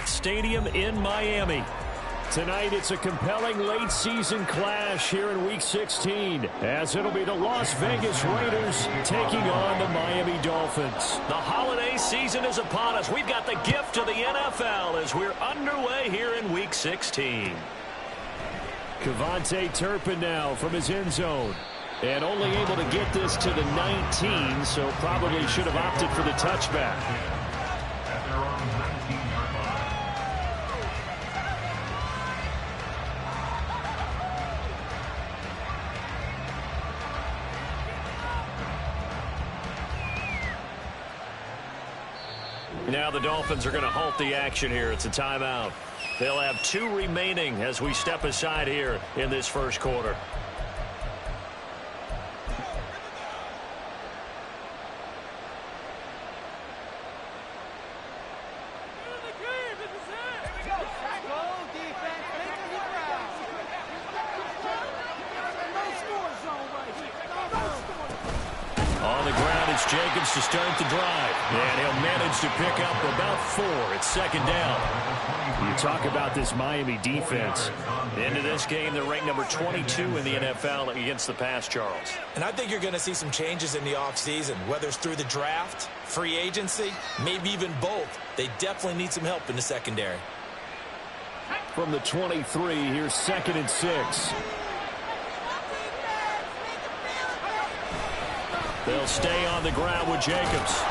Fox Stadium in Miami. Tonight, it's a compelling late-season clash here in Week 16, as it'll be the Las Vegas Raiders taking on the Miami Dolphins. The holiday season is upon us. We've got the gift of the NFL as we're underway here in Week 16. Kevontae Turpin now from his end zone. And only able to get this to the 19, so probably should have opted for the touchback. Now the Dolphins are going to halt the action here. It's a timeout. They'll have 2 remaining as we step aside here in this first quarter. Jacobs to start the drive, and he'll manage to pick up about 4. It's second down. You talk about this Miami defense. Into this game, they're ranked number 22 in the NFL against the pass, Charles. And I think you're going to see some changes in the offseason, whether it's through the draft, free agency, maybe even both. They definitely need some help in the secondary. From the 23, here's 2nd and 6. They'll stay on the ground with Jacobs.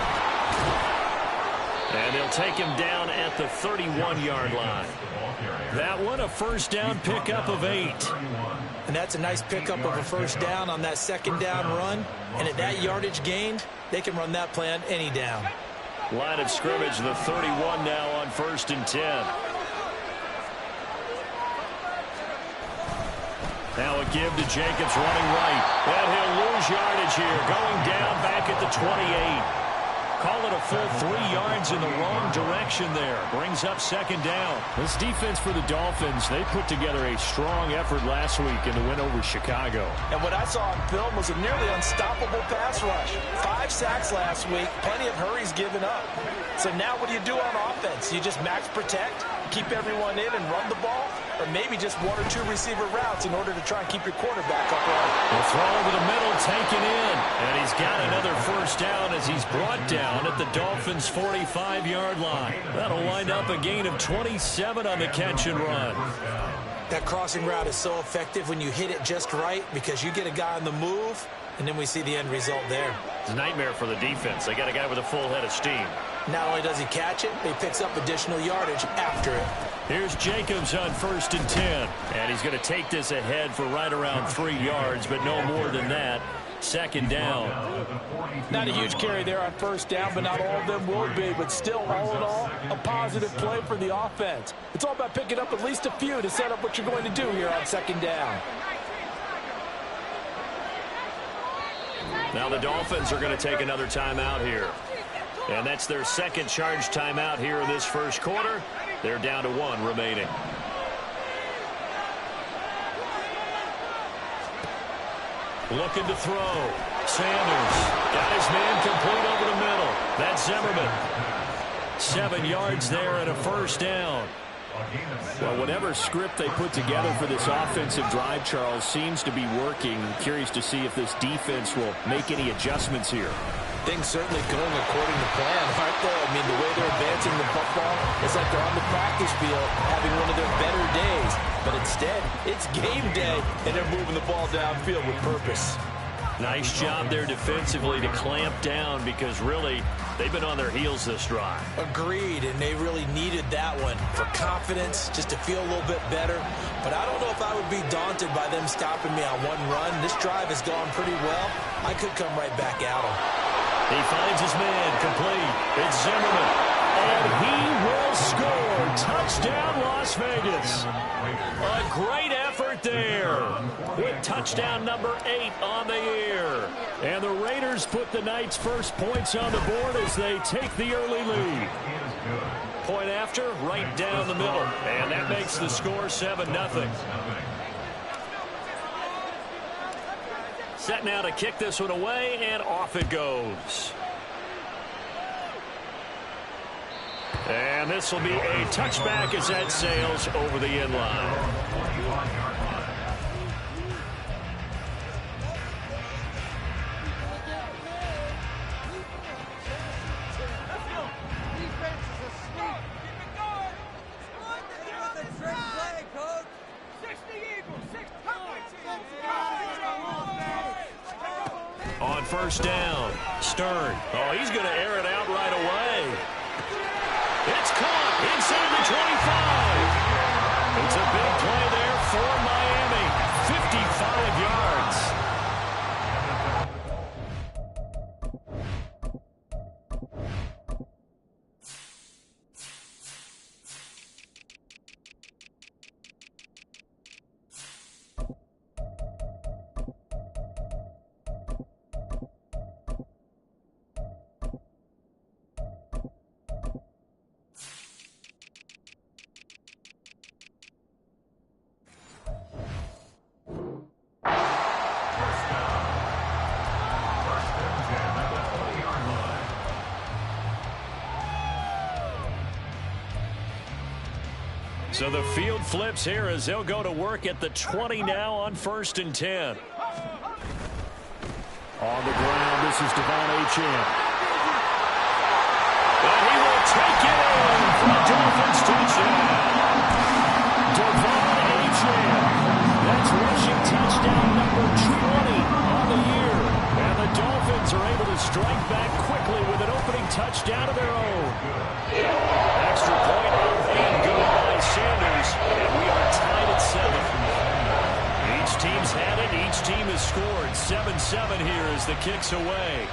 And they'll take him down at the 31-yard line. That one, a first down pickup of 8. And that's a nice pickup of a first down on that second down run. And at that yardage gained, they can run that play on any down. Line of scrimmage, the 31 now on 1st and 10. Now a give to Jacobs running right. And he'll lose yardage here. Going down back at the 28. Call it a full 3 yards in the wrong direction there. Brings up second down. This defense for the Dolphins, they put together a strong effort last week in the win over Chicago. And what I saw on film was a nearly unstoppable pass rush. 5 sacks last week, plenty of hurries given up. So now what do you do on offense? You just max protect, keep everyone in and run the ball? Or maybe just 1 or 2 receiver routes in order to try and keep your quarterback upright. The throw over the middle, taken in. And he's got another first down as he's brought down at the Dolphins' 45-yard line. That'll wind up a gain of 27 on the catch and run. That crossing route is so effective when you hit it just right because you get a guy on the move, and then we see the end result there. It's a nightmare for the defense. They got a guy with a full head of steam. Not only does he catch it, he picks up additional yardage after it. Here's Jacobs on 1st and 10. And he's going to take this ahead for right around 3 yards, but no more than that. Second down. Not a huge carry there on first down, but not all of them will be. But still, all in all, a positive play for the offense. It's all about picking up at least a few to set up what you're going to do here on second down. Now the Dolphins are going to take another timeout here. And that's their second charge timeout here in this first quarter. They're down to 1 remaining. Looking to throw. Sanders got his man complete over the middle. That's Zimmerman. 7 yards there and a first down. Well, whatever script they put together for this offensive drive, Charles, seems to be working. Curious to see if this defense will make any adjustments here. Things certainly going according to plan, aren't they? I mean, the way they're advancing the football, it's like they're on the practice field having one of their better days. But instead, it's game day, and they're moving the ball downfield with purpose. Nice job there defensively to clamp down because really they've been on their heels this drive. Agreed, and they really needed that one for confidence, just to feel a little bit better. But I don't know if I would be daunted by them stopping me on one run. This drive has gone pretty well. I could come right back at them. He finds his man complete. It's Zimmerman. And he will score. Touchdown, Las Vegas. A great effort there with touchdown number 8 on the year. And the Raiders put the night's first points on the board as they take the early lead. Point after, right down the middle. And that makes the score 7-0. Set now to kick this one away, and off it goes. And this will be a touchback as that sails over the end line. On first down, Stern. Oh, he's going to air it out right away. It's caught inside the 25. It's a big play there for Miami. 55 yards. So the field flips here as they'll go to work at the 20 now on 1st and 10. On the ground, this is Devon Achane. And he will take it in for a Dolphins touchdown. Devon Achane. That's rushing touchdown number 20 on the year. And the Dolphins are able to strike back quickly with an opening touchdown of their own. Extra point and good by Sanders, and we are tied at 7. Each team's had it. Each team has scored. 7-7 here as the kick's away.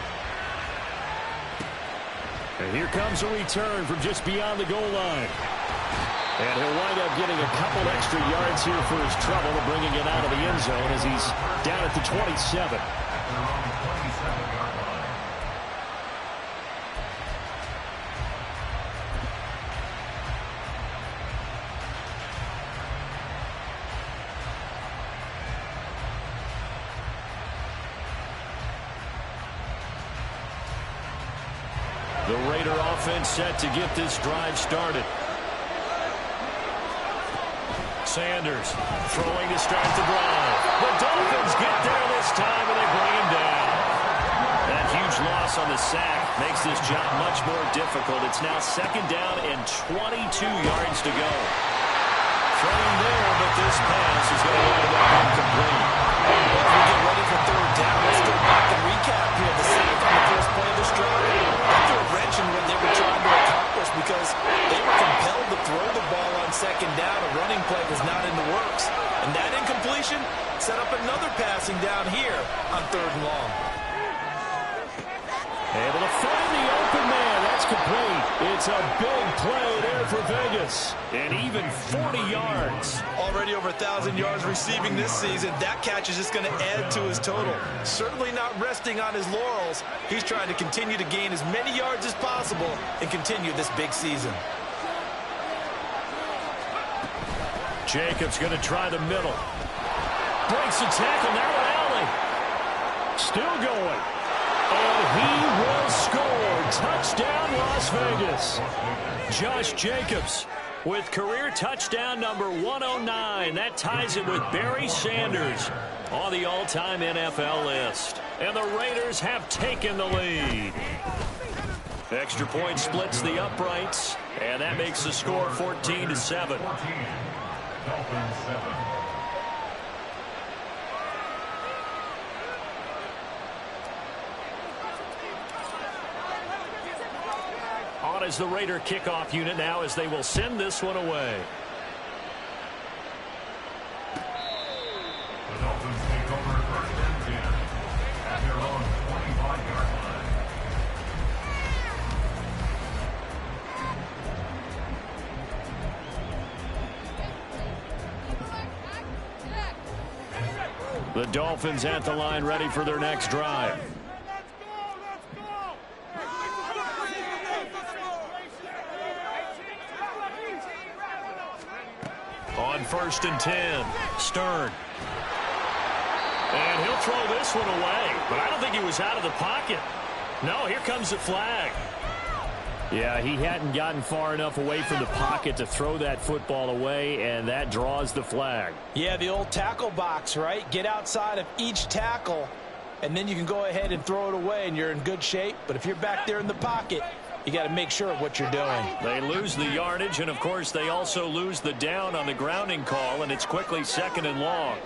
And here comes a return from just beyond the goal line. And he'll wind up getting a couple extra yards here for his trouble and bringing it out of the end zone as he's down at the 27. The Raider offense set to get this drive started. Sanders throwing to start the drive. The Dolphins get there this time, and they bring him down. That huge loss on the sack makes this job much more difficult. It's now 2nd down and 22 yards to go. Throwing there, but this pass is going to end up incomplete. As we get ready for 3rd down, let's go back and recap here. The sack on the first play of this drive. Threw a wrench in what they were trying to accomplish because they were compelled to throw the ball on 2nd down. A running play was not in the works. And that incompletion set up another passing down here on 3rd and long. Able to find the open man. That's complete. It's a big play there for Vegas. And even 40 yards. Already over 1,000 yards receiving this season. That catch is just going to add to his total. Certainly not resting on his laurels. He's trying to continue to gain as many yards as possible and continue this big season. Jacobs going to try the middle. Breaks the tackle. Now an alley. Still going. And he will score. Touchdown, Las Vegas. Josh Jacobs with career touchdown number 109. That ties it with Barry Sanders on the all-time NFL list. And the Raiders have taken the lead. Extra point splits the uprights, and that makes the score 14-7. Dolphins 7. On as the Raider kickoff unit now as they will send this one away. The Dolphins take over 1st and 10 at their own 25-yard line. The Dolphins at the line ready for their next drive. On 1st and 10, Stern. And he'll throw this one away, but I don't think he was out of the pocket. No, here comes the flag. Yeah, he hadn't gotten far enough away from the pocket to throw that football away, and that draws the flag. Yeah, the old tackle box, right? Get outside of each tackle, and then you can go ahead and throw it away, and you're in good shape. But if you're back there in the pocket, you got to make sure of what you're doing. They lose the yardage, and, of course, they also lose the down on the grounding call, and it's quickly 2nd and long.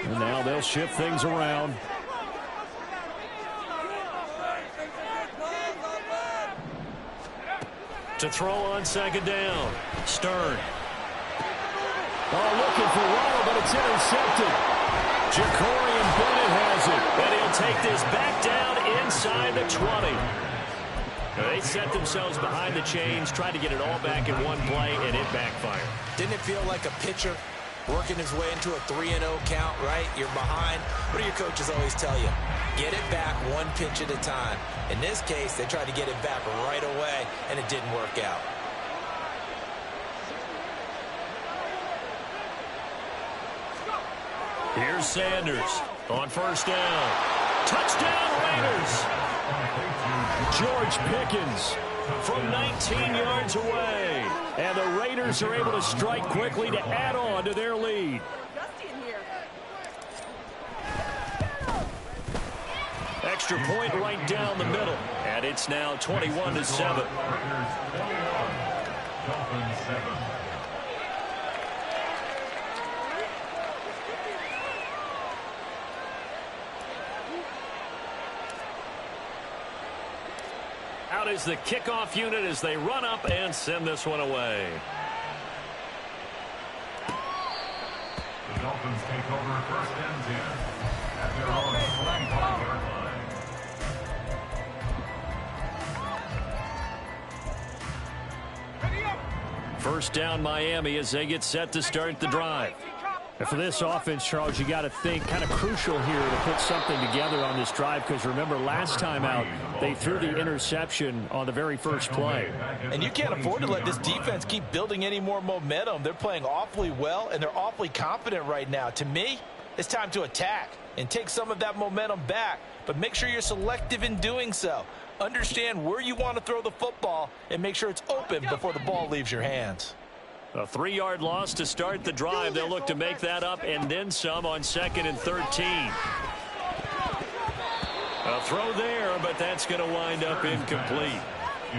And now they'll shift things around. To throw on 2nd down. Stern. Oh, looking for Waddle, but it's intercepted. Jacorian Bennett has it, and he'll take this back down inside the 20. They set themselves behind the chains, tried to get it all back in one play, and it backfired. Didn't it feel like a pitcher working his way into a 3-0 count, right? You're behind. What do your coaches always tell you? Get it back one pitch at a time. In this case, they tried to get it back right away, and it didn't work out. Here's Sanders on 1st down. Touchdown, Raiders! George Pickens from 19 yards away. And the Raiders are able to strike quickly to add on to their lead. Extra point right down the middle. And it's now 21-7. Out is the kickoff unit as they run up and send this one away. The Dolphins take over 1st and 10 at their own 25-yard line. First down Miami as they get set to start the drive. And for this offense, Charles, you got to think kind of crucial here to put something together on this drive, because remember last time out they threw the interception on the very first play. And you can't afford to let this defense keep building any more momentum. They're playing awfully well, and they're awfully confident right now. To me, it's time to attack and take some of that momentum back, but make sure you're selective in doing so. Understand where you want to throw the football and make sure it's open before the ball leaves your hands. A 3-yard loss to start the drive. They'll look to make that up and then some on 2nd and 13. A throw there, but that's going to wind up incomplete.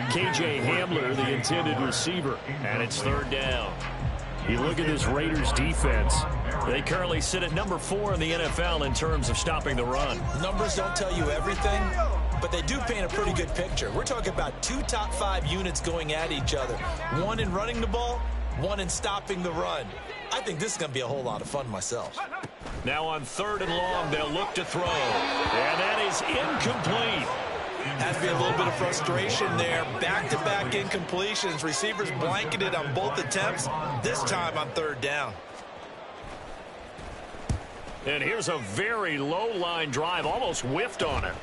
KJ Hamler, the intended receiver, and it's 3rd down. You look at this Raiders defense. They currently sit at number 4 in the NFL in terms of stopping the run. Numbers don't tell you everything, but they do paint a pretty good picture. We're talking about 2 top 5 units going at each other. One in running the ball, one in stopping the run. I think this is going to be a whole lot of fun myself. Now on 3rd and long, they'll look to throw. And that is incomplete. Has to be a little bit of frustration there. Back-to-back incompletions. Receivers blanketed on both attempts, this time on 3rd down. And here's a very low-line drive, almost whiffed on it.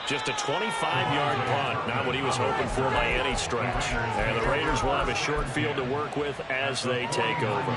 Just a 25-yard punt, not what he was hoping for by any stretch. And the Raiders will have a short field to work with as they take over.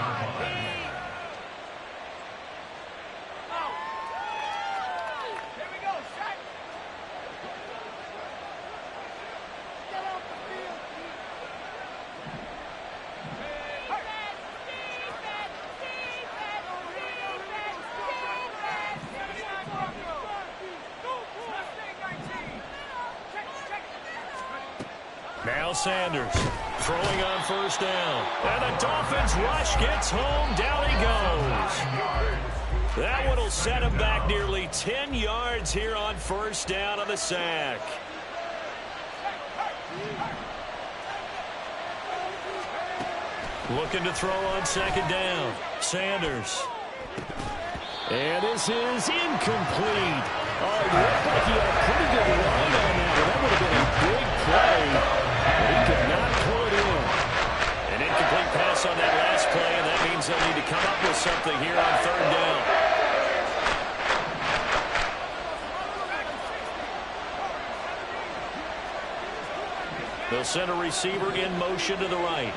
Now Sanders throwing on 1st down. And the Dolphins rush gets home. Down he goes. That one will set him back nearly 10 yards here on 1st down on the sack. Looking to throw on 2nd down. Sanders. And this is incomplete. Oh, it looked like he had a pretty good line on that. That would have been a big play. But he could not pull it in. An incomplete pass on that last play, and that means they'll need to come up with something here on 3rd down. They'll send a receiver in motion to the right.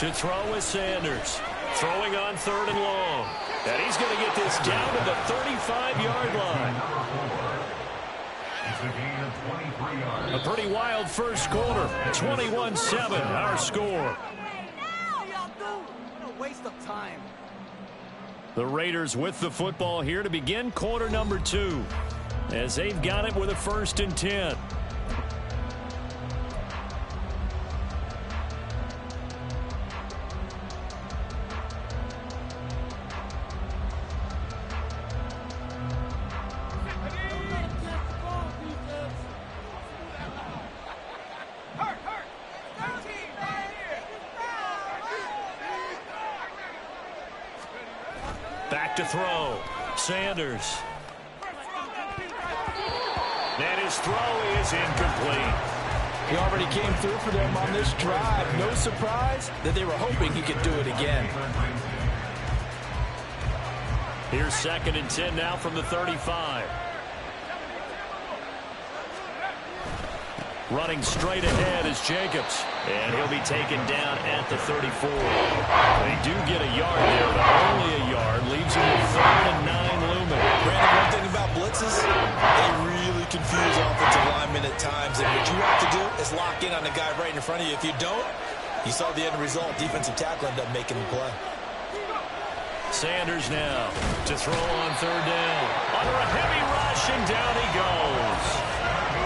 To throw is Sanders. Throwing on 3rd and long. And he's going to get this down to the 35-yard line. It's a gain of 23 yards. A pretty wild first quarter. 21-7, our score. What a waste of time. The Raiders with the football here to begin quarter number 2. As they've got it with a 1st and 10. Back to throw. Sanders. And his throw is incomplete. He already came through for them on this drive. No surprise that they were hoping he could do it again. Here's 2nd and 10 now from the 35. Running straight ahead is Jacobs. And he'll be taken down at the 34. They do get a yard there, but only a yard. Leaves him with 3rd and 9 looming. Brandon, one thing about blitzes, they really confuse offensive linemen at times. And what you have to do is lock in on the guy right in front of you. If you don't, you saw the end result. Defensive tackle ended up making the play. Sanders now to throw on 3rd down. Under a heavy rush, and down he goes.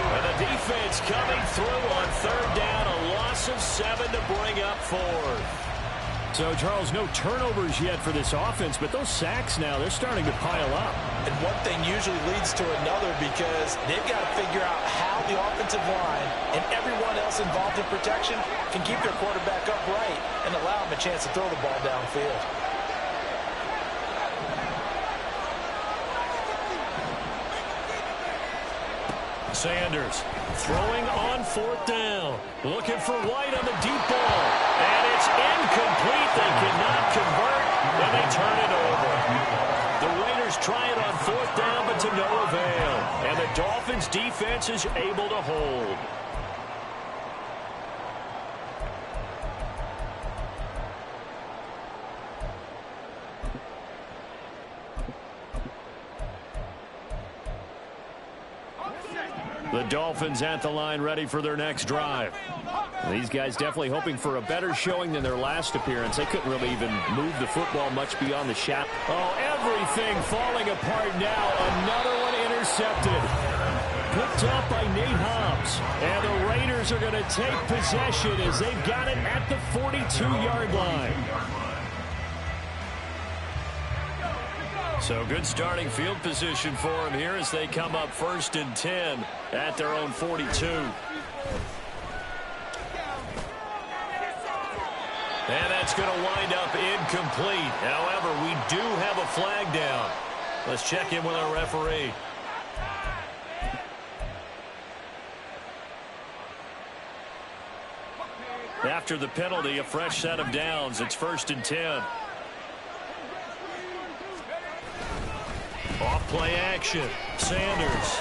And the defense coming through on 3rd down. A loss of 7 to bring up 4th. So, Charles, no turnovers yet for this offense, but those sacks now, they're starting to pile up. And one thing usually leads to another because they've got to figure out how the offensive line and everyone else involved in protection can keep their quarterback upright and allow him a chance to throw the ball downfield. Sanders throwing on 4th down. Looking for White on the deep ball. And it's incomplete. They cannot convert, and they turn it over. The Raiders try it on 4th down, but to no avail. And the Dolphins' defense is able to hold. The Dolphins at the line ready for their next drive. These guys definitely hoping for a better showing than their last appearance. They couldn't really even move the football much beyond the shot. Oh, everything falling apart now. Another one intercepted. Picked up by Nate Hobbs. And the Raiders are going to take possession as they've got it at the 42-yard line. So good starting field position for them here as they come up 1st and 10 at their own 42. And that's going to wind up incomplete. However, we do have a flag down. Let's check in with our referee. After the penalty, a fresh set of downs. It's 1st and 10. Off play action. Sanders.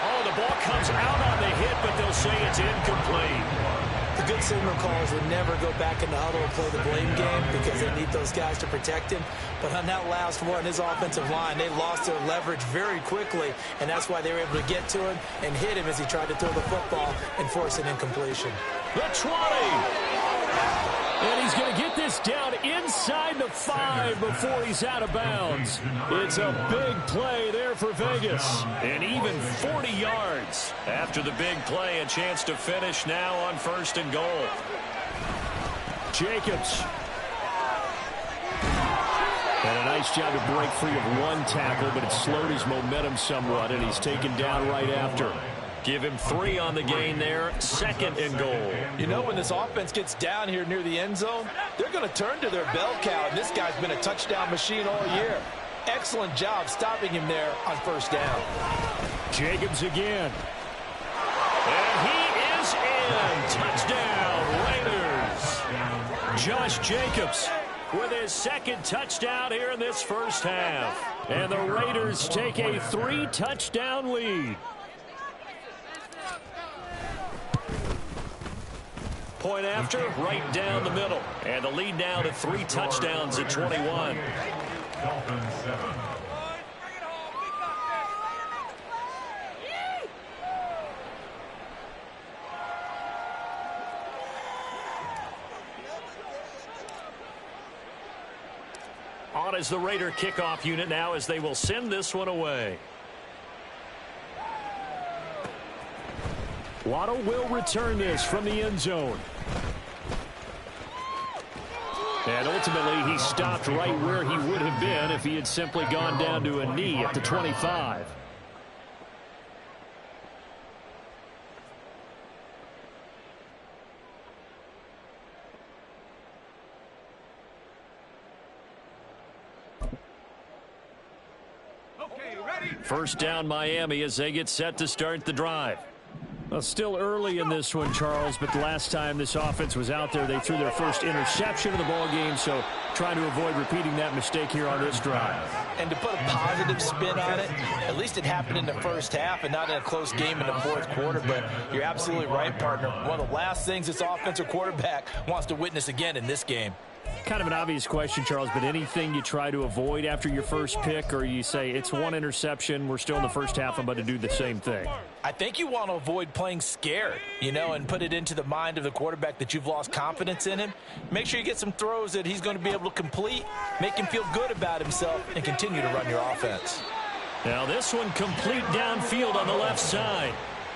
Oh, the ball comes out on the hit, but they'll say it's incomplete. The good signal callers would never go back in the huddle and play the blame game because they need those guys to protect him. But on that last one, his offensive line, they lost their leverage very quickly, and that's why they were able to get to him and hit him as he tried to throw the football and force an incompletion. The 20. And he's going to get this down inside the 5 before he's out of bounds. It's a big play there for Vegas. And even 40 yards after the big play. A chance to finish now on 1st and goal. Jacobs. And a nice job to break free of one tackle, but it slowed his momentum somewhat, and he's taken down right after. Give him 3 on the gain there. 2nd and goal. You know, when this offense gets down here near the end zone, they're going to turn to their bell cow, and this guy's been a touchdown machine all year. Excellent job stopping him there on 1st down. Jacobs again. And he is in. Touchdown, Raiders. Josh Jacobs with his 2nd touchdown here in this first half. And the Raiders take a 3-touchdown lead. Point after, right down the middle. And the lead now to 3 touchdowns at 21. Dolphins 7. On is the Raider kickoff unit now as they will send this one away. Waddle will return this from the end zone. And ultimately, he stopped right where he would have been if he had simply gone down to a knee at the 25. First down, Miami, as they get set to start the drive. Well, still early in this one, Charles, but the last time this offense was out there, they threw their first interception of the ball game, so trying to avoid repeating that mistake here on this drive. And to put a positive spin on it, at least it happened in the first half and not in a close game in the fourth quarter, but you're absolutely right, partner. One of the last things this offensive quarterback wants to witness again in this game. Kind of an obvious question, Charles, but anything you try to avoid after your first pick, or you say it's one interception, we're still in the first half, I'm going to do the same thing? I think you want to avoid playing scared, and put it into the mind of the quarterback that you've lost confidence in him. Make sure you get some throws that he's going to be able to complete, make him feel good about himself, and continue to run your offense. Now this one complete downfield on the left side.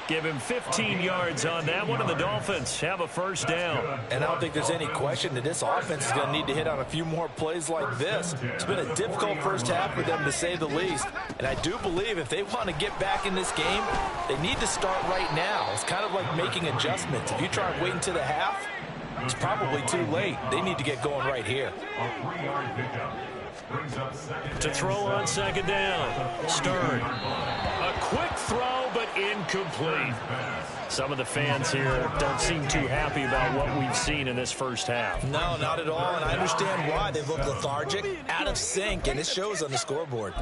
Give him 15 yards on that one, and the Dolphins have a first down. And I don't think there's any question that this offense is going to need to hit on a few more plays like this. It's been a difficult first half for them, to say the least. And I do believe if they want to get back in this game, they need to start right now. It's kind of like making adjustments. If you try and wait until the half, it's probably too late. They need to get going right here. A 3-yard pickup. Brings up second. To throw on second down, Stern. A quick throw, but incomplete. Some of the fans here don't seem too happy about what we've seen in this first half. No, not at all, and I understand why. They look lethargic, out of sync, and it shows on the scoreboard.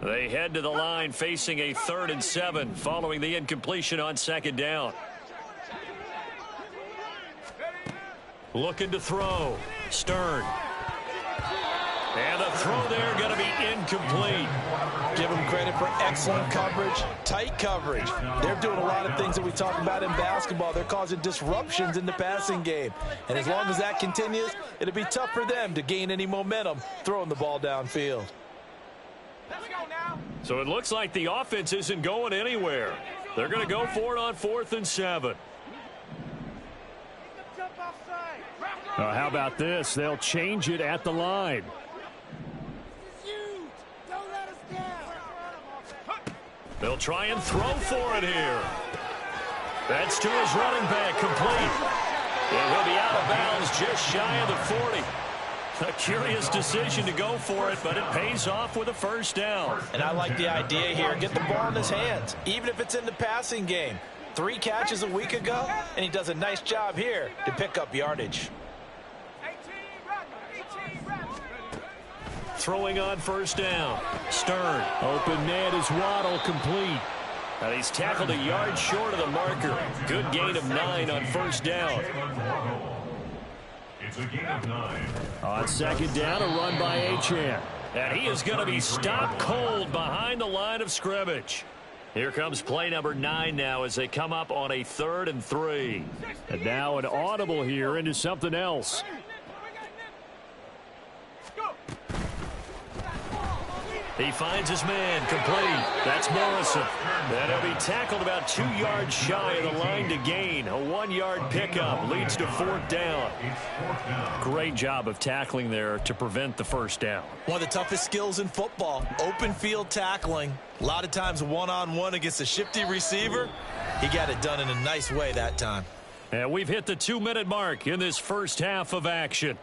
They head to the line facing a 3rd and 7 following the incompletion on second down. Looking to throw. Stern. And the throw there going to be incomplete. Give them credit for excellent coverage, tight coverage. They're doing a lot of things that we talk about in basketball. They're causing disruptions in the passing game. And as long as that continues, it'll be tough for them to gain any momentum throwing the ball downfield. So it looks like the offense isn't going anywhere. They're going to go for it on 4th and 7. How about this? They'll change it at the line. They'll try and throw for it here. That's to his running back, complete. And he'll be out of bounds just shy of the 40. A curious decision to go for it, but it pays off with a first down. And I like the idea here. Get the ball in his hands, even if it's in the passing game. 3 catches a week ago, and he does a nice job here to pick up yardage. Throwing on first down. Stern. Open man is Waddle, complete. And he's tackled a yard short of the marker. Good gain of 9 on first down. It's a gain of 9. On second down, a run by Achane. And he is going to be stopped cold behind the line of scrimmage. Here comes play number 9 now as they come up on a 3rd and 3. And now an audible here into something else. He finds his man, complete. That's Morrison. And he'll be tackled about 2 yards shy of the line to gain. A 1-yard pickup leads to 4th down. Great job of tackling there to prevent the first down. One of the toughest skills in football, open field tackling. A lot of times one-on-one against a shifty receiver. He got it done in a nice way that time. And we've hit the 2-minute mark in this first half of action.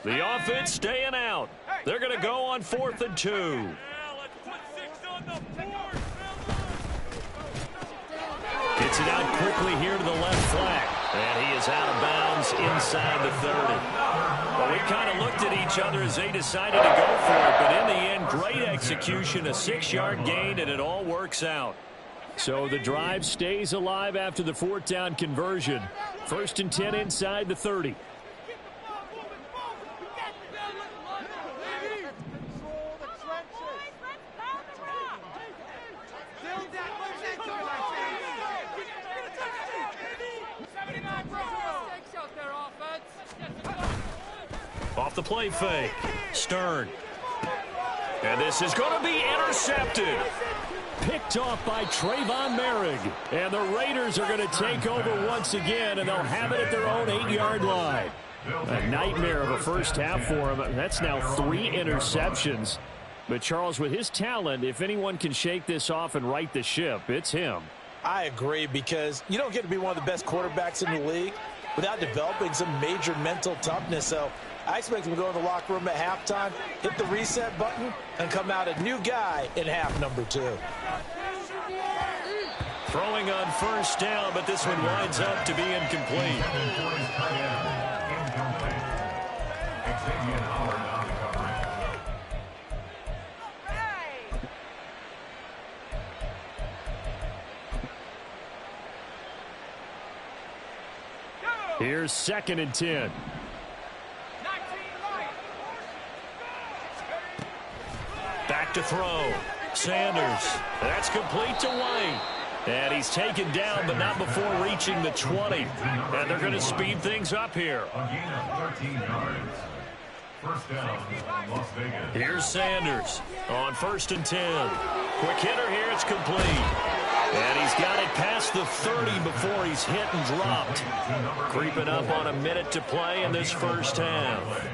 The offense staying out. They're going to go on 4th and 2. Gets it out quickly here to the left flank. And he is out of bounds Rams inside the 30. Well, we kind of looked at each other as they decided to go for it, but in the end, great execution, a 6-yard gain, and it all works out. So the drive stays alive after the 4th down conversion. 1st and 10 inside the 30. Off the play fake. Stern. And this is going to be intercepted. Picked off by Trayvon Merrick. And the Raiders are going to take over once again, and they'll have it at their own 8-yard line. A nightmare of a first half for him. That's now 3 interceptions. But Charles, with his talent, if anyone can shake this off and right the ship, it's him. I agree, because you don't get to be one of the best quarterbacks in the league without developing some major mental toughness. So I expect him to go in the locker room at halftime, hit the reset button, and come out a new guy in half number 2. Throwing on 1st down, but this one winds up to be incomplete. Here's 2nd and 10. Back to throw. Sanders. That's complete to White. And he's taken down, but not before reaching the 20. And they're going to speed things up here. A gain of 13 yards. 1st down, Las Vegas. Here's Sanders on 1st and 10. Quick hitter here. It's complete. And he's got it past the 30 before he's hit and dropped. Creeping up on a minute to play in this first half.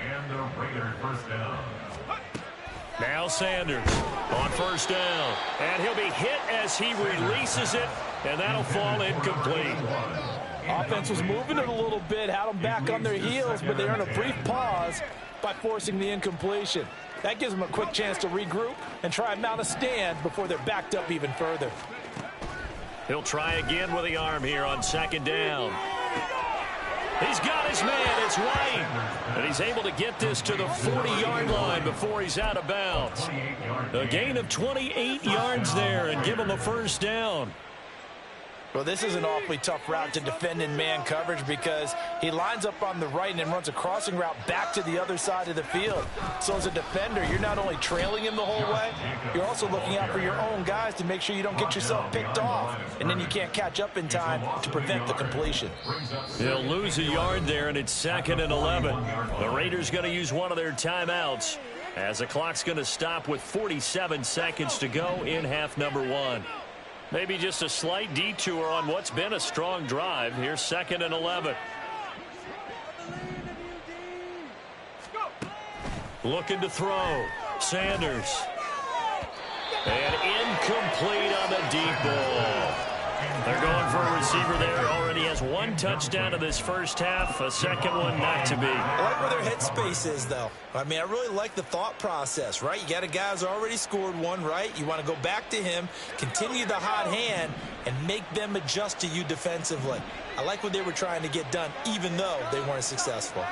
And the Raiders 1st down. Now Sanders on 1st down. And he'll be hit as he releases it, and that'll fall incomplete. Offense was moving it a little bit, had them back on their heels, but they earned a brief pause by forcing the incompletion. That gives them a quick chance to regroup and try and mount a stand before they're backed up even further. He'll try again with the arm here on 2nd down. He's got his man. It's White. And he's able to get this to the 40-yard line before he's out of bounds. A gain of 28 yards there and give him a 1st down. Well, this is an awfully tough route to defend in man coverage, because he lines up on the right and then runs a crossing route back to the other side of the field. So as a defender, you're not only trailing him the whole way, you're also looking out for your own guys to make sure you don't get yourself picked off, and then you can't catch up in time to prevent the completion. He'll lose a yard there, and it's 2nd and 11. The Raiders going to use one of their timeouts as the clock's going to stop with 47 seconds to go in half number 1. Maybe just a slight detour on what's been a strong drive. Here's 2nd and 11. Looking to throw. Sanders. And incomplete on the deep ball. They're going for a receiver there. Already has 1 touchdown in this first half. A second one not to be. I like where their headspace is, though. I mean, I really like the thought process, right? You got a guy who's already scored 1, right? You want to go back to him, continue the hot hand, and make them adjust to you defensively. I like what they were trying to get done, even though they weren't successful.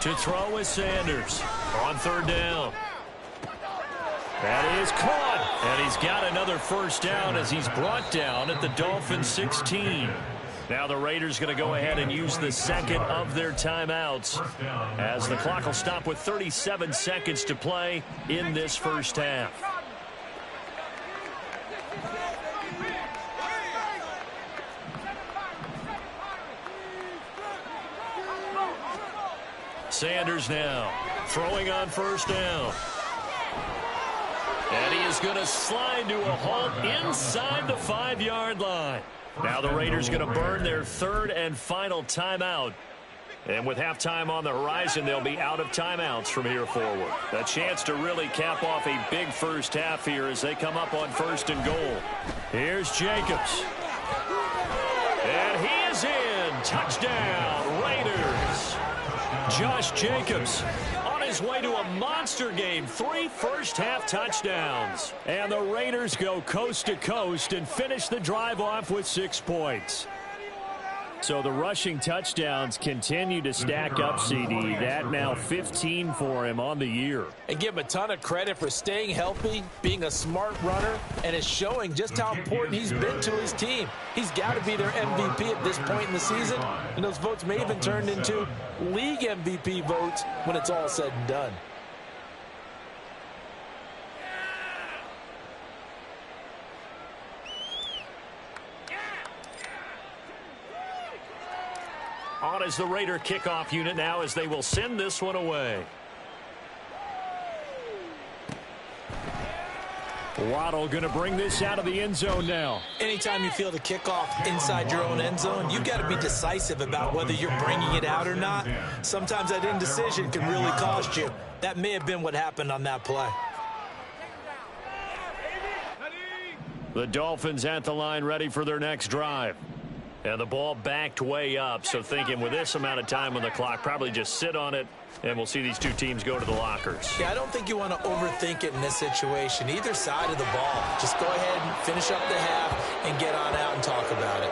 To throw is Sanders on 3rd down. That is caught, and he's got another 1st down as he's brought down at the Dolphins 16. Now the Raiders going to go ahead and use the 2nd of their timeouts as the clock will stop with 37 seconds to play in this first half. Sanders now throwing on 1st down. And he is going to slide to a halt inside the 5-yard line. Now the Raiders going to burn their 3rd and final timeout. And with halftime on the horizon, they'll be out of timeouts from here forward. A chance to really cap off a big first half here as they come up on 1st and goal. Here's Jacobs. And he is in. Touchdown, Raiders. Josh Jacobs on his his way to a monster game. 3 first-half touchdowns. And the Raiders go coast to coast and finish the drive off with 6 points. So the rushing touchdowns continue to stack up, CD. That now 15 for him on the year. And give him a ton of credit for staying healthy, being a smart runner, and it's showing just how important he's been to his team. He's got to be their MVP at this point in the season, and those votes may even turn into league MVP votes when it's all said and done. On is the Raider kickoff unit now as they will send this one away. Waddle going to bring this out of the end zone now. Anytime you feel the kickoff inside your own end zone, you've got to be decisive about whether you're bringing it out or not. Sometimes that indecision can really cost you. That may have been what happened on that play. The Dolphins at the line ready for their next drive. And the ball backed way up, so thinking with this amount of time on the clock, probably just sit on it, and we'll see these two teams go to the lockers. Yeah, I don't think you want to overthink it in this situation. Either side of the ball. Just go ahead and finish up the half and get on out and talk about it.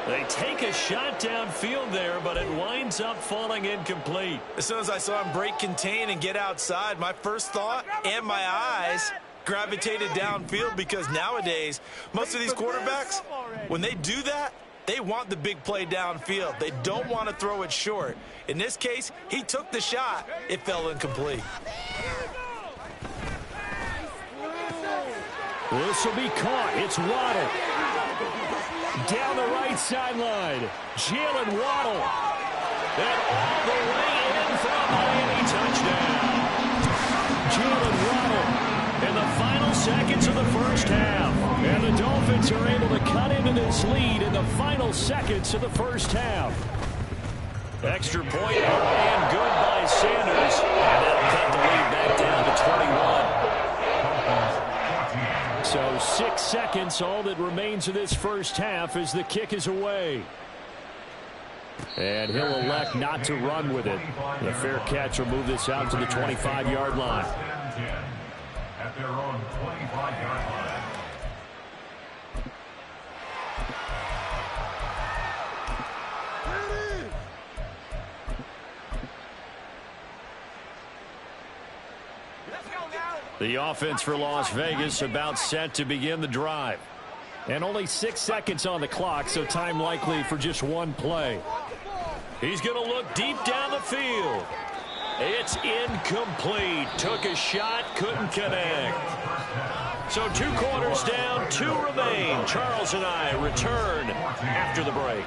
They take a shot downfield there, but it winds up falling incomplete. As soon as I saw him break contain and get outside, my first thought and my eyes gravitated downfield, because nowadays, most of these quarterbacks, when they do that, they want the big play downfield. They don't want to throw it short. In this case, he took the shot. It fell incomplete. This will be caught. It's Waddle. Down the right sideline. Jalen Waddle. And all the way in for a Miami touchdown. Jalen Waddle in the final seconds of the first half. And the Dolphins are able to cut into this lead in the final seconds of the first half. Extra point and good by Sanders. And that'll cut the lead back down to 21. So 6 seconds, all that remains of this first half as the kick is away. And he'll elect not to run with it. The fair catch will move this out to the 25-yard line. At their own 25-yard line. The offense for Las Vegas about set to begin the drive. And only 6 seconds on the clock, so time likely for just one play. He's going to look deep down the field. It's incomplete. Took a shot, couldn't connect. So 2 quarters down, 2 remain. Charles and I return after the break.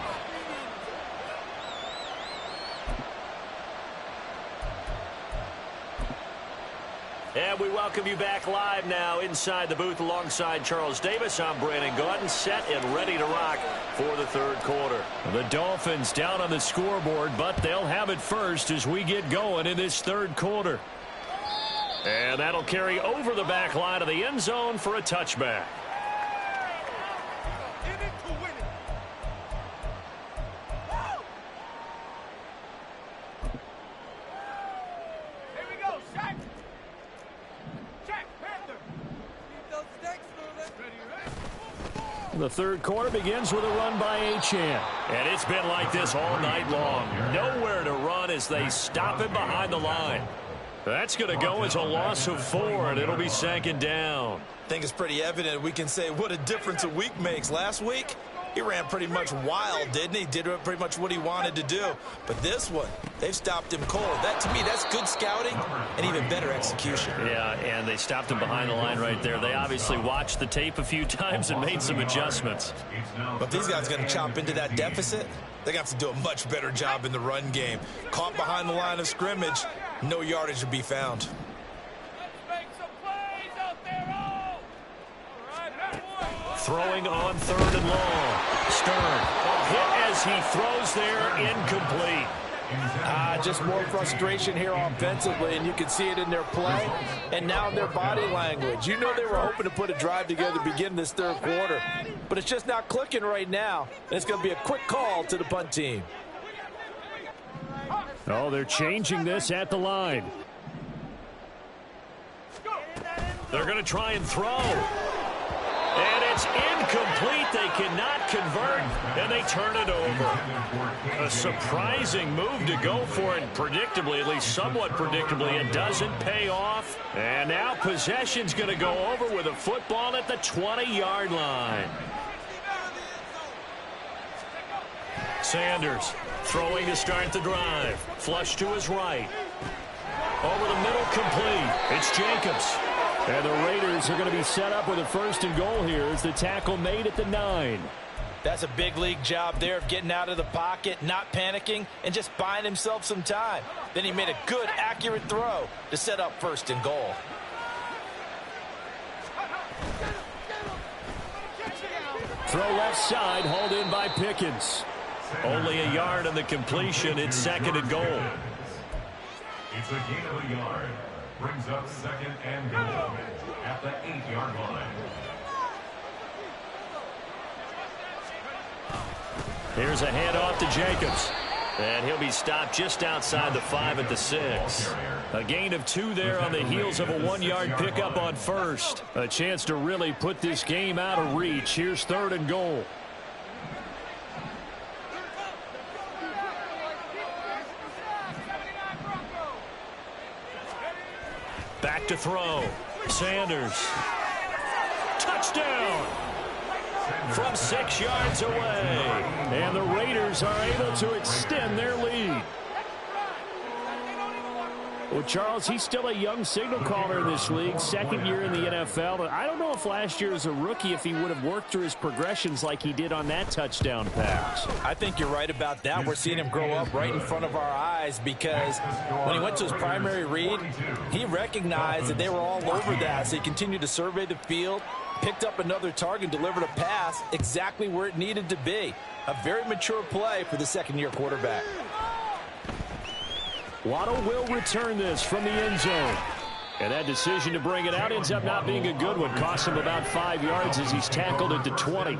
And we welcome you back live now inside the booth alongside Charles Davis. I'm Brandon Gaudin, set and ready to rock for the third quarter. The Dolphins down on the scoreboard, but they'll have it first as we get going in this third quarter. And that'll carry over the back line of the end zone for a touchback. The third quarter begins with a run by Achane. And it's been like this all night long. Nowhere to run as they stop him behind the line. That's going to go as a loss of 4, and it'll be second down. I think it's pretty evident. We can say what a difference a week makes. Last week, he ran pretty much wild, didn't he? Did pretty much what he wanted to do. But this one, they've stopped him cold. That, to me, that's good scouting and even better execution. Yeah, and they stopped him behind the line right there. They obviously watched the tape a few times and made some adjustments. But if these guys are going to chop into that deficit, they're going to have to do a much better job in the run game. Caught behind the line of scrimmage, no yardage to be found. Throwing on 3rd and long. Stern hit as he throws there, incomplete. Just more frustration here offensively, and you can see it in their play and now in their body language. You know they were hoping to put a drive together to begin this third quarter, but it's just not clicking right now, and it's going to be a quick call to the punt team. Oh, they're changing this at the line. They're going to try and throw. And it's incomplete. They cannot convert, and they turn it over. A surprising move to go for it, predictably, at least somewhat predictably. It doesn't pay off. And now possession's going to go over with a football at the 20-yard line. Sanders throwing to start the drive. Flush to his right. Over the middle, complete. It's Jacobs. And the Raiders are going to be set up with a 1st and goal here as the tackle made at the 9. That's a big league job there of getting out of the pocket, not panicking, and just buying himself some time. Then he made a good, accurate throw to set up 1st and goal. Throw left side, hauled in by Pickens. Only a yard on the completion. It's 2nd and goal. It's a gain of a yard. Brings up 2nd and goal at the 8-yard line. Here's a handoff to Jacobs. And he'll be stopped just outside the 5 at the 6. A gain of 2 there on the heels of a 1-yard pickup on 1st. A chance to really put this game out of reach. Here's 3rd and goal. Back to throw. Sanders. Touchdown! From 6 yards away. And the Raiders are able to extend their lead. Well, Charles, he's still a young signal caller in this league, 2nd year in the NFL. But I don't know if last year as a rookie, if he would have worked through his progressions like he did on that touchdown pass. I think you're right about that. We're seeing him grow up right in front of our eyes because when he went to his primary read, he recognized that they were all over that. So he continued to survey the field, picked up another target, delivered a pass exactly where it needed to be. A very mature play for the 2nd-year quarterback. Waddle will return this from the end zone. And that decision to bring it out ends up not being a good one. Cost him about 5 yards as he's tackled at the 20.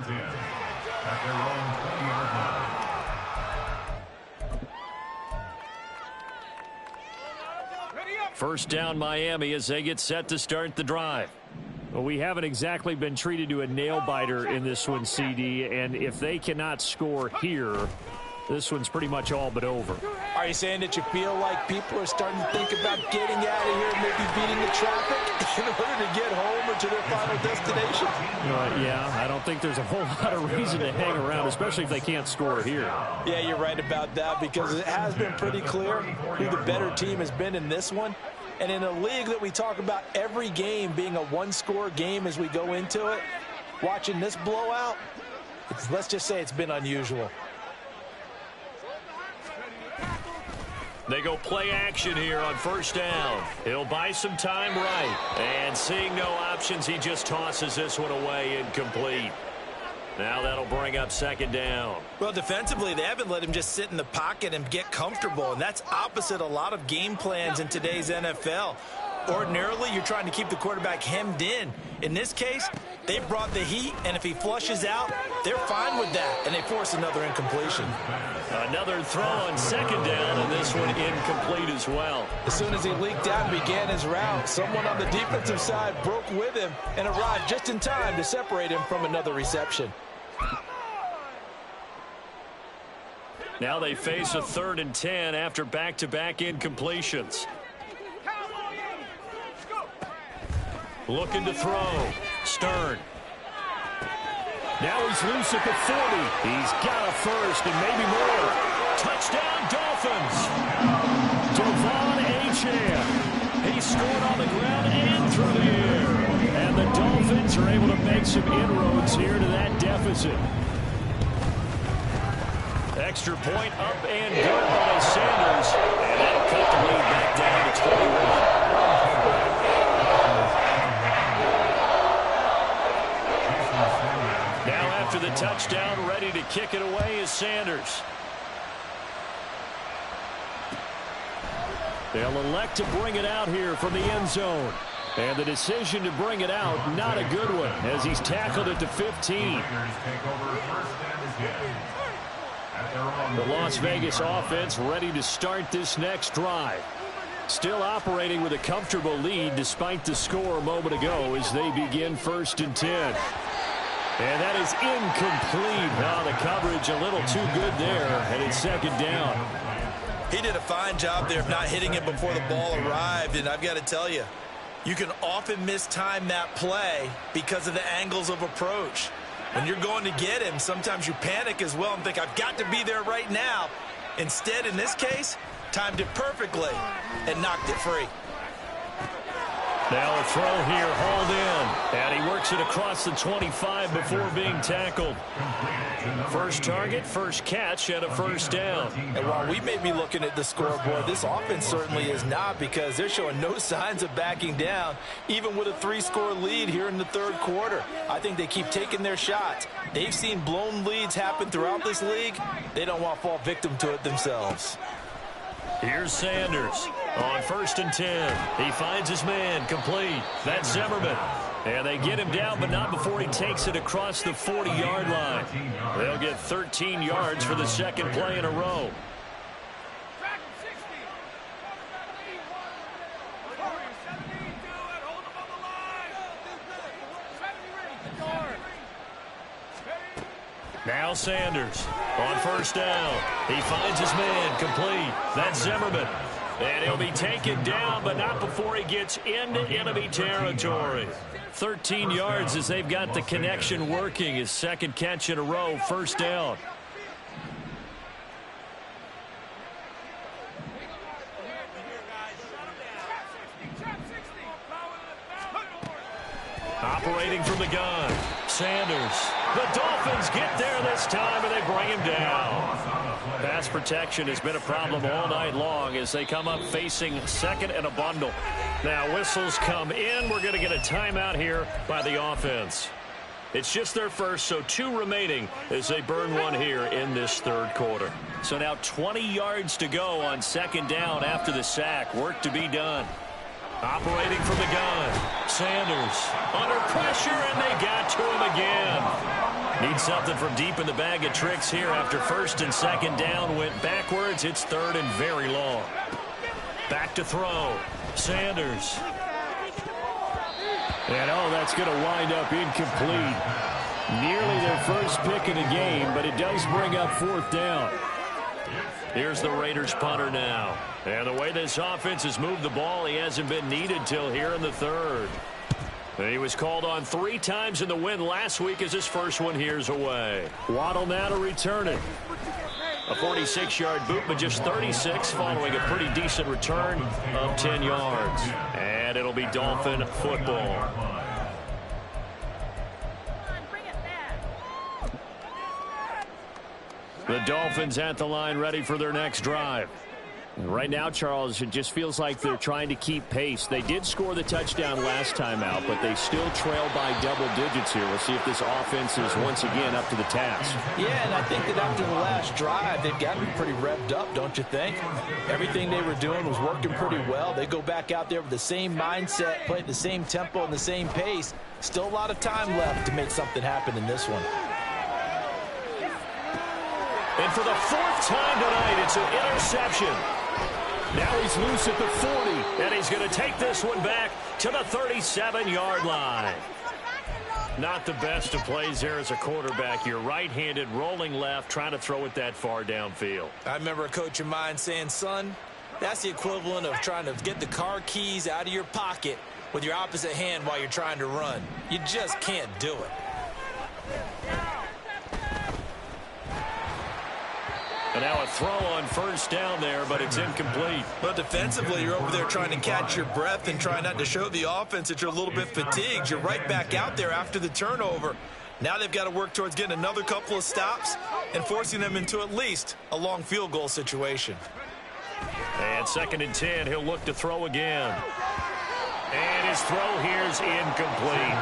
First down Miami as they get set to start the drive. Well, we haven't exactly been treated to a nail-biter in this one, CD. And if they cannot score here, this one's pretty much all but over. Are you saying that you feel like people are starting to think about getting out of here, maybe beating the traffic in order to get home or to their final destination? Yeah, I don't think there's a whole lot of reason to hang around, especially if they can't score here. Yeah, you're right about that because it has been pretty clear who the better team has been in this one. And in a league that we talk about every game being a one-score game as we go into it, watching this blowout, let's just say it's been unusual. They go play action here on 1st down. He'll buy some time right. And seeing no options, he just tosses this one away incomplete. Now that'll bring up 2nd down. Well, defensively, they haven't let him just sit in the pocket and get comfortable. And that's opposite a lot of game plans in today's NFL. Ordinarily, you're trying to keep the quarterback hemmed in. In this case, they brought the heat, and if he flushes out, they're fine with that, and they force another incompletion. Another throw on 2nd down, and this one incomplete as well. As soon as he leaked out and began his route, someone on the defensive side broke with him and arrived just in time to separate him from another reception. Now they face a 3rd and 10 after back-to-back incompletions. Looking to throw. Stern. Now he's loose at the 40. He's got a 1st and maybe more. Touchdown, Dolphins. Devon Achane. He scored on the ground and through the air. And the Dolphins are able to make some inroads here to that deficit. Extra point up and good by Sanders. And that'll cut the lead back down to 21. After the touchdown, ready to kick it away is Sanders. They'll elect to bring it out here from the end zone. And the decision to bring it out, not a good one, as he's tackled at the 15. The Las Vegas offense ready to start this next drive. Still operating with a comfortable lead despite the score a moment ago as they begin 1st and 10. And that is incomplete. Now the coverage a little too good there, and it's 2nd down. He did a fine job there of not hitting it before the ball arrived, and I've got to tell you, you can often mistime that play because of the angles of approach. When you're going to get him, sometimes you panic as well and think, I've got to be there right now. Instead, in this case, timed it perfectly and knocked it free. Now a throw here, hauled in, and he works it across the 25 before being tackled. First target, first catch, and a 1st down. And while we may be looking at the scoreboard, this offense certainly is not, because they're showing no signs of backing down, even with a 3-score lead here in the 3rd quarter. I think they keep taking their shots. They've seen blown leads happen throughout this league. They don't want to fall victim to it themselves. Here's Sanders on 1st and 10. He finds his man, complete. That's Zimmerman. And they get him down, but not before he takes it across the 40-yard line. They'll get 13 yards for the 2nd play in a row. Now Sanders on 1st down. He finds his man, complete. That's Zimmerman. And he'll be taken down, but not before he gets into enemy territory. 13 yards as they've got the connection working. His 2nd catch in a row, 1st down. Operating from the gun, Sanders. The Dolphins get there this time, and they bring him down. Pass protection has been a problem all night long as they come up facing 2nd and a bundle. Now whistles come in. We're going to get a timeout here by the offense. It's just their first, so 2 remaining as they burn one here in this 3rd quarter. So now 20 yards to go on 2nd down after the sack. Work to be done. Operating from the gun, Sanders under pressure, and they got to him again. Need something from deep in the bag of tricks here after 1st and 2nd down went backwards. It's 3rd and very long. Back to throw, Sanders. And that's going to wind up incomplete. Nearly their first pick of the game, but it does bring up 4th down. Here's the Raiders punter now. And the way this offense has moved the ball, he hasn't been needed till here in the 3rd. And he was called on 3 times in the win last week as his first one here's away. Waddle now to return it. A 46-yard boot, but just 36 following a pretty decent return of 10 yards. And it'll be Dolphin football. The Dolphins at the line ready for their next drive. Right now, Charles, it just feels like they're trying to keep pace. They did score the touchdown last time out, but they still trail by double digits here. We'll see if this offense is once again up to the task. Yeah, and I think that after the last drive, they've got to be pretty revved up, don't you think? Everything they were doing was working pretty well. They go back out there with the same mindset, play at the same tempo and the same pace. Still a lot of time left to make something happen in this one. And for the 4th time tonight, it's an interception. Now he's loose at the 40, and he's going to take this one back to the 37-yard line. Not the best of plays there as a quarterback. You're right-handed, rolling left, trying to throw it that far downfield. I remember a coach of mine saying, son, that's the equivalent of trying to get the car keys out of your pocket with your opposite hand while you're trying to run. You just can't do it. And now a throw on 1st down there, but it's incomplete. But defensively, you're over there trying to catch your breath and try not to show the offense that you're a little bit fatigued. You're right back out there after the turnover. Now they've got to work towards getting another couple of stops and forcing them into at least a long field goal situation. And 2nd and 10, he'll look to throw again. And his throw here's incomplete.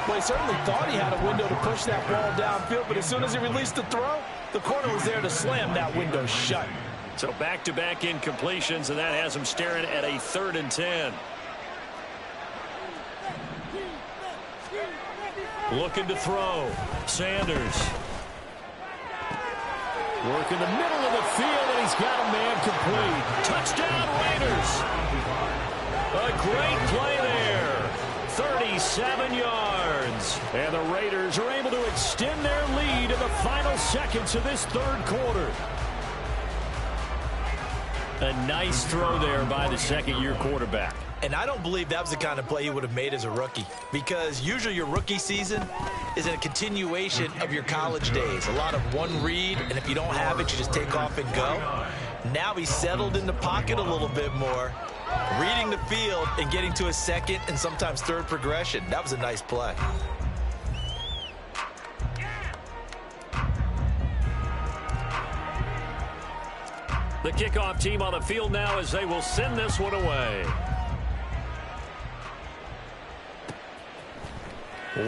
Well, he certainly thought he had a window to push that ball downfield, but as soon as he released the throw, the corner was there to slam that window shut. So back-to-back incompletions, and that has him staring at a 3rd and 10. Looking to throw. Sanders. Working the middle of the field, and he's got a man complete. Touchdown, Raiders. A great play there. 37 yards. And the Raiders are able to extend their lead in the final seconds of this third quarter. A nice throw there by the second-year quarterback. And I don't believe that was the kind of play he would have made as a rookie, because usually your rookie season is a continuation of your college days. A lot of one read, and if you don't have it, you just take off and go. Now he's settled in the pocket a little bit more, reading the field and getting to a second and sometimes third progression. That was a nice play. The kickoff team on the field now as they will send this one away.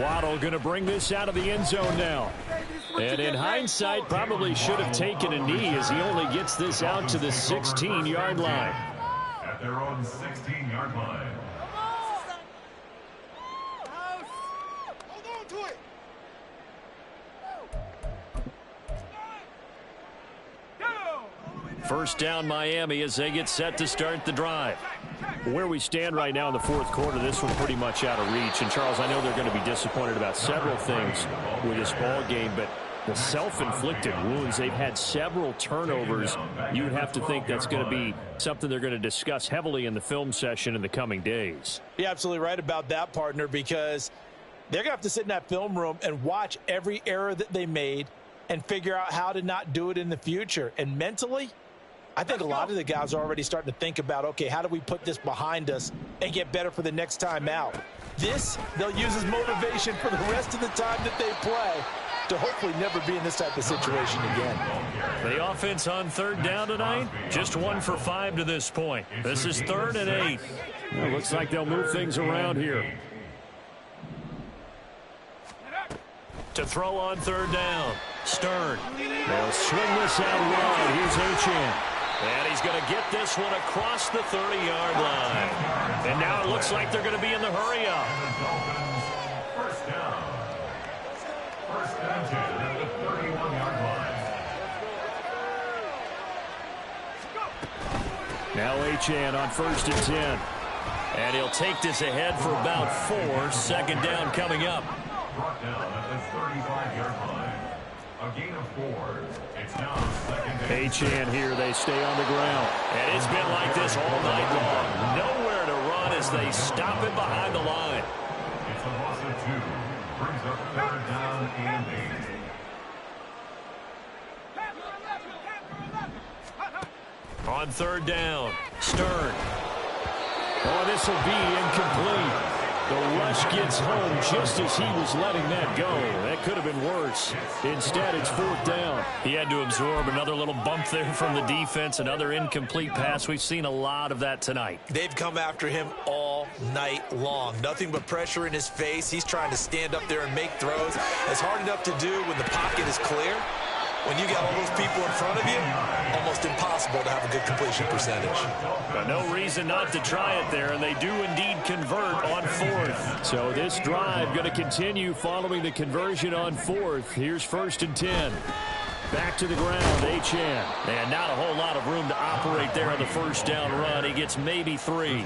Waddle going to bring this out of the end zone now. And in hindsight, probably should have taken a knee as he only gets this out to the 16-yard line. At their own 16-yard line. Hold on to it. First down Miami as they get set to start the drive. Where we stand right now in the fourth quarter, this one pretty much out of reach. And, Charles, I know they're going to be disappointed about several things with this ball game, but the self-inflicted wounds, they've had several turnovers. You would have to think that's going to be something they're going to discuss heavily in the film session in the coming days. You're absolutely right about that, partner, because they're going to have to sit in that film room and watch every error that they made and figure out how to not do it in the future. And mentally, I think a lot of the guys are already starting to think about, okay, how do we put this behind us and get better for the next time out? This, they'll use as motivation for the rest of the time that they play to hopefully never be in this type of situation again. The offense on third down tonight, just 1 for 5 to this point. This is 3rd and 8. It looks like they'll move things around here. To throw on third down, Stern. They'll swing this out wide. Here's Achane. And he's going to get this one across the 30-yard line. And now it looks like they're going to be in the hurry-up. First down. First and 10 at the 31-yard line. Now Achane on 1st and 10. And he'll take this ahead for about 4. Second down coming up. Brought down at the 35-yard line. A gain of 4. It's now 2nd and 10. Achane here, they stay on the ground. And it's been like this all night long. Nowhere to run as they stop him behind the line. It's a loss of 2. Brings up 3rd down and 8. On 3rd down, Stern. Oh, this will be incomplete. The rush gets home just as he was letting that go. That could have been worse. Instead, it's 4th down. He had to absorb another little bump there from the defense, another incomplete pass. We've seen a lot of that tonight. They've come after him all night long. Nothing but pressure in his face. He's trying to stand up there and make throws. It's hard enough to do when the pocket is clear. When you got all those people in front of you, almost impossible to have a good completion percentage. But no reason not to try it there, and they do indeed convert on 4th. So this drive going to continue following the conversion on 4th. Here's 1st and 10. Back to the ground, Achane. And not a whole lot of room to operate there on the first down run. He gets maybe 3.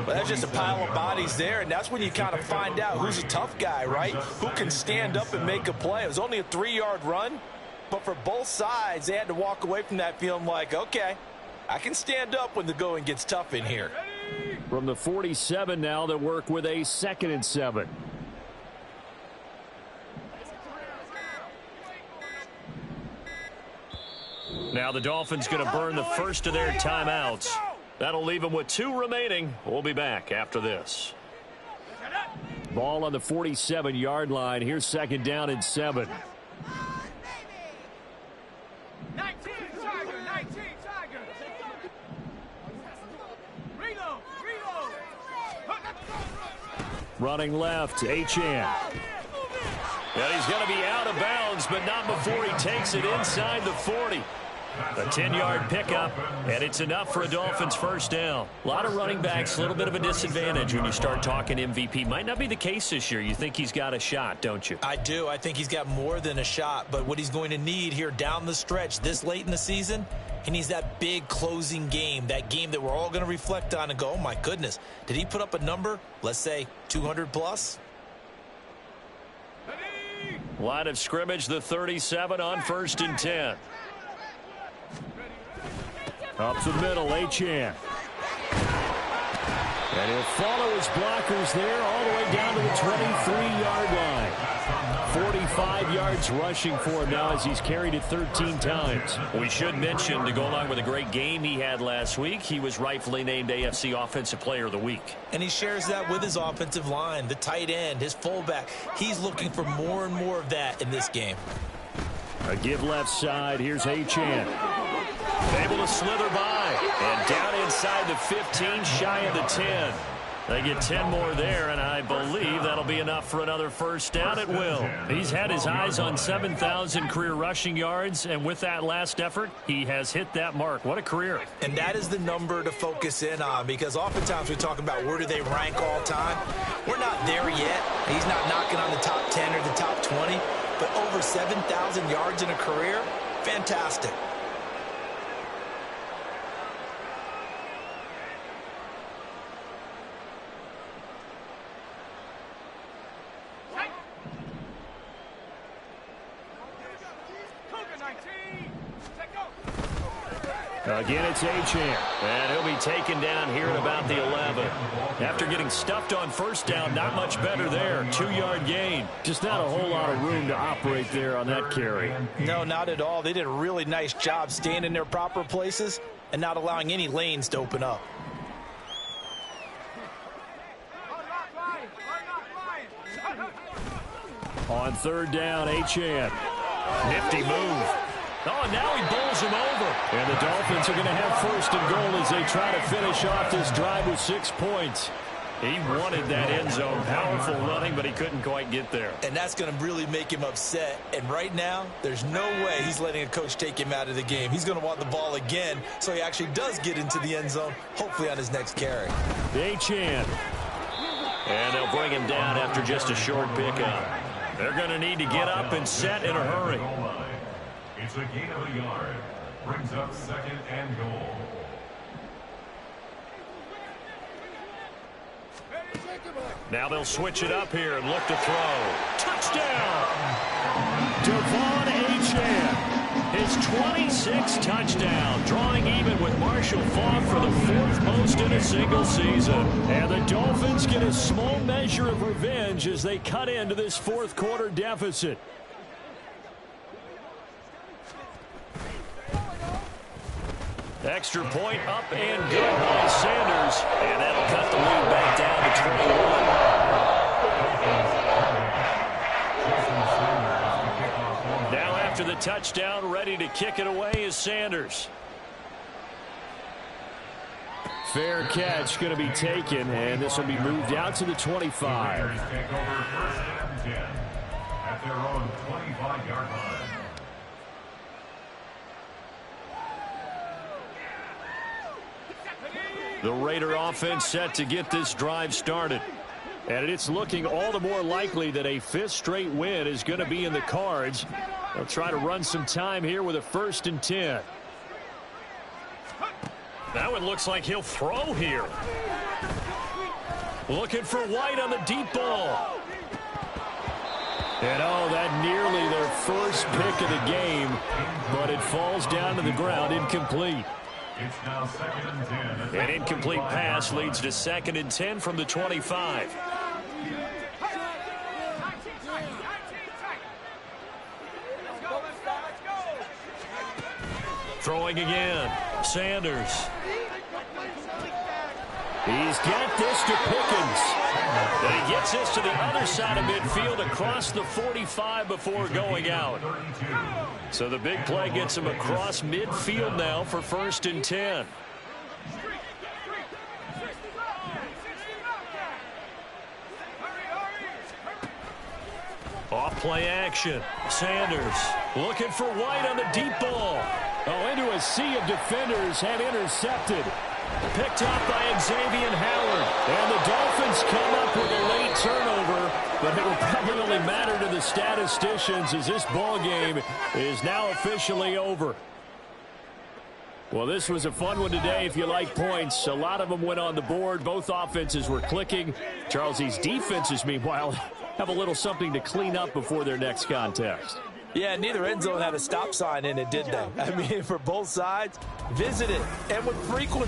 But that's just a pile of bodies there, and that's when you kind of find out who's a tough guy, right? Who can stand up and make a play. It was only a 3-yard run. But for both sides, they had to walk away from that feeling like, okay, I can stand up when the going gets tough in here. From the 47 now, they work with a 2nd and 7. Now the Dolphins going to burn the first of their timeouts. That'll leave them with 2 remaining. We'll be back after this. Ball on the 47-yard line. Here's 2nd down and 7. 19 Tiger. Reload. Running left, Achane. And he's going to be out of bounds, but not before he takes it inside the 40. A 10-yard pickup, and it's enough for a Dolphins first down. A lot of running backs, a little bit of a disadvantage when you start talking MVP. Might not be the case this year. You think he's got a shot, don't you? I do. I think he's got more than a shot, but what he's going to need here down the stretch this late in the season, he needs that big closing game, that game that we're all going to reflect on and go, oh my goodness, did he put up a number, let's say 200 plus? Line of scrimmage, the 37 on 1st and 10. Up the middle, Achane. And he'll follow his blockers there all the way down to the 23-yard line. 45 yards rushing for him now as he's carried it 13 times. We should mention, to go along with a great game he had last week, he was rightfully named AFC Offensive Player of the Week. And he shares that with his offensive line, the tight end, his fullback. He's looking for more and more of that in this game. A give left side. Here's Achane. Able to slither by. And down inside the 15, shy of the 10. They get 10 more there, and I believe that'll be enough for another first down. It will. He's had his eyes on 7,000 career rushing yards, and with that last effort, he has hit that mark. What a career. And that is the number to focus in on, because oftentimes we talk about where do they rank all time. We're not there yet. He's not knocking on the top 10 or the top 20, but over 7,000 yards in a career, fantastic. Again, it's Achane. And he'll be taken down here at about the 11. After getting stuffed on first down, not much better there. 2-yard gain. Just not a whole lot of room to operate there on that carry. No, not at all. They did a really nice job staying in their proper places and not allowing any lanes to open up. On 3rd down, Achane. Nifty move. Oh, now he bowls him over. And the Dolphins are going to have 1st and goal as they try to finish off this drive with 6 points. He wanted that end zone. Powerful running, but he couldn't quite get there. And that's going to really make him upset. And right now, there's no way he's letting a coach take him out of the game. He's going to want the ball again, so he actually does get into the end zone, hopefully on his next carry. Achane. And they'll bring him down after just a short pickup. They're going to need to get up and set in a hurry. It's a gain of a yard. Brings up 2nd and goal. Now they'll switch it up here and look to throw. Touchdown! Devon Achane. His 26th touchdown, drawing even with Marshall Faulk for the 4th most in a single season. And the Dolphins get a small measure of revenge as they cut into this 4th quarter deficit. Extra point up and good by Sanders. And that'll cut the lead back down to 21. Now after the touchdown, ready to kick it away is Sanders. Fair catch going to be taken, and this will be moved out to the 25. Take over 1st and 10 at their own 25-yard line. The Raider offense set to get this drive started. And it's looking all the more likely that a 5th straight win is going to be in the cards. They'll try to run some time here with a 1st and 10. Now it looks like he'll throw here. Looking for White on the deep ball. And oh, that nearly their first pick of the game, but it falls down to the ground incomplete. It's now 2nd and 10. An incomplete pass leads to 2nd and 10 from the 25. Throwing again. Sanders. He's got this to Pickens. And he gets this to the other side of midfield across the 45 before going out. So the big play gets him across midfield now for 1st and 10. Off play action. Sanders looking for White on the deep ball. Oh, into a sea of defenders and intercepted. Picked up by Xavier Howard. And the Dolphins come up with a late turnover, but it will probably only matter to the statisticians as this ball game is now officially over. Well, this was a fun one today if you like points. A lot of them went on the board. Both offenses were clicking. Charles, these defenses, meanwhile, have a little something to clean up before their next contest. Yeah, neither end zone had a stop sign in it, did they? I mean, for both sides, visit it. And with frequency.